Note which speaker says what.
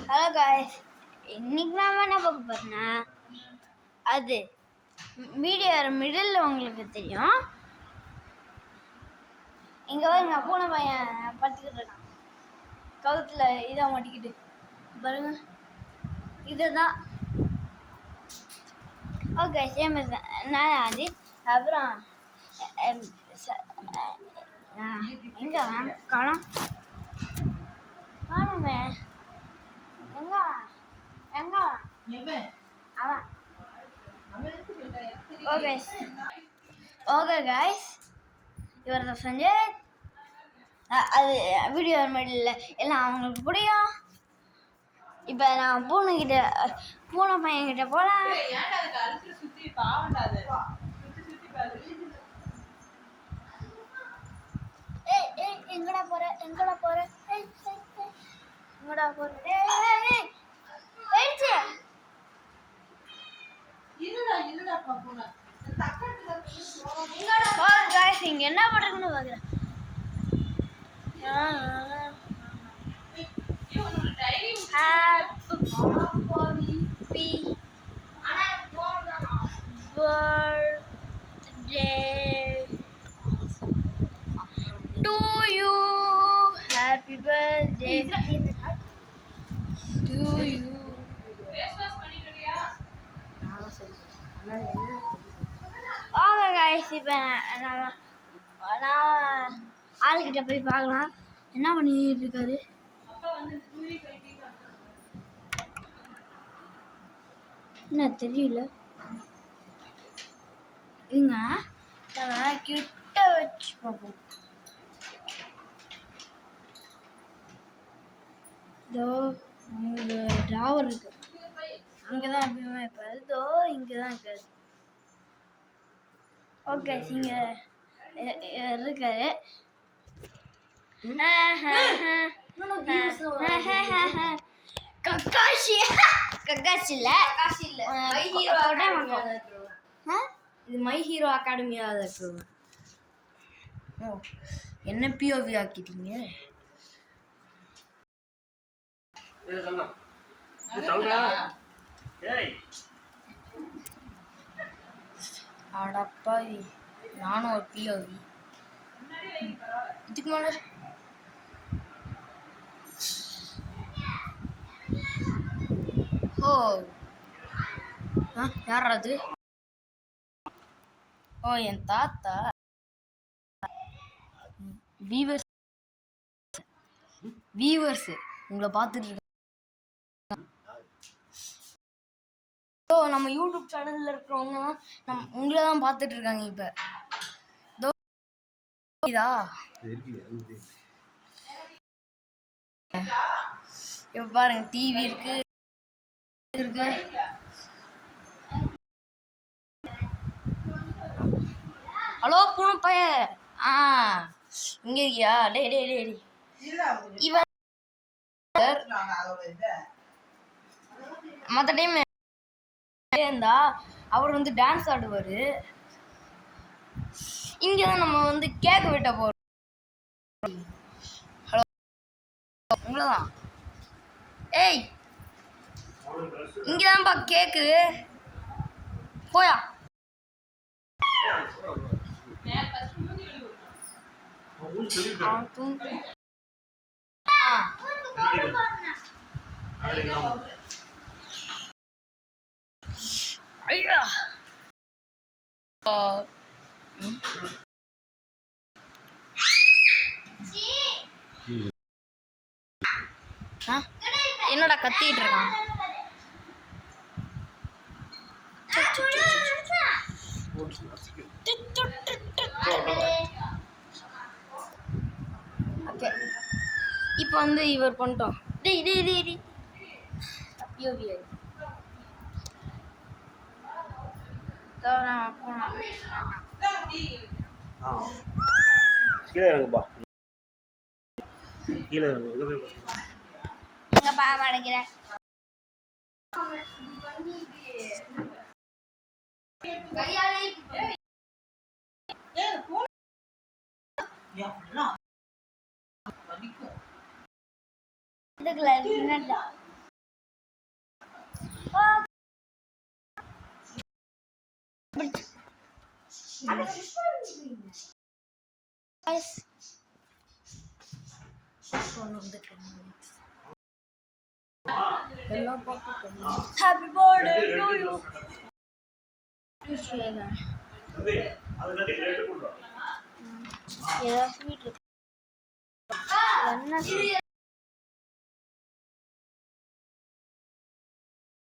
Speaker 1: Hello guys, இன்னைக்கு நாம என்ன பார்க்க போறோம்னா, அது வீடியோ மிடில் உங்களுக்கு தெரியும். இங்க பாருங்க, பூனை பையன் படுத்துக்கிட்டு இருக்கான், கவுத்துல இதை மாட்டிக்கிட்டு பாருங்க. இதுதான் ஓகே, சேம் நான் அது. அப்புறம் எங்க காணும் காணுமே, எங்க எங்க அவன். ஓகே காய்ஸ், இவர் தான் சஞ்சய். அது வீடியோ மிடில் எல்லாம் அவங்களுக்கு பிடிக்கும். இப்போ நான் பூனை பையன்கிட்ட போகலாம். எங்கடா போற எங்கடா போற எங்கடா போற? இங்க என்ன பண்றதுன்னு பாக்குறேன். Happy birthday to you. Okay guys, இப்போ நான் ஆளுகிட்ட போய் பார்க்கலாம் என்ன பண்ணிட்டு இருக்காரு. என்ன தெரியல, இங்க கிட்ட வச்சு பார்ப்போம். இதோ அங்க டிராவர் இருக்கு, அங்கதான் எப்பயுமே இருப்பாரு. இதோ இங்கதான் இருக்காரு. ஓகே, இங்க இருக்காரு. கக்காஷி கக்காஷி இல்ல,
Speaker 2: இது மை ஹீரோ அகாடமியா இருக்கு. என்ன பிஓவி ஆக்கிட்டீங்க? அடப்பாவி, நானும் ஒரு பிஓவி. இதுக்கு மேல ஓ யார் அது? ஓ, என் தாத்தா. வீவர்ஸ் உங்களை பார்த்துட்டு இருக்க. ஓ, நம்ம யூடியூப் சேனல்ல இருக்கிறவங்க உங்களை தான் பார்த்துட்டு இருக்காங்க. இப்ப பாருங்க, டிவி இருக்கு. ஹலோ பூனை பைய, இங்க இருக்கியா? டே டே டே இவன் மற்ற டைம் இருந்தா அவர் வந்து டான்ஸ் ஆடுவாரு. இங்கதான் நம்ம கேக் வெட்ட போறோம். ஹலோ, உங்களதான். ஏய், இங்கதான்பா கேக்கு. போயா. ஐயா, என்னடா கத்திட்டு இருக்கான்? ஓகே, இப்போ இவர் பண்ணிட்டோம். டேய் டேய் டேய் டேய் யோகி
Speaker 3: கீழே இறங்குப்பா, கீழே இறங்கு.
Speaker 1: எங்க பாவ அடைக்கிறேன். இதுக்குள்ள
Speaker 2: எல்லாம் பார்த்து
Speaker 1: ஹாப்பி பர்த்டே டு யூ. ஏதாவது ஸ்வீட் என்ன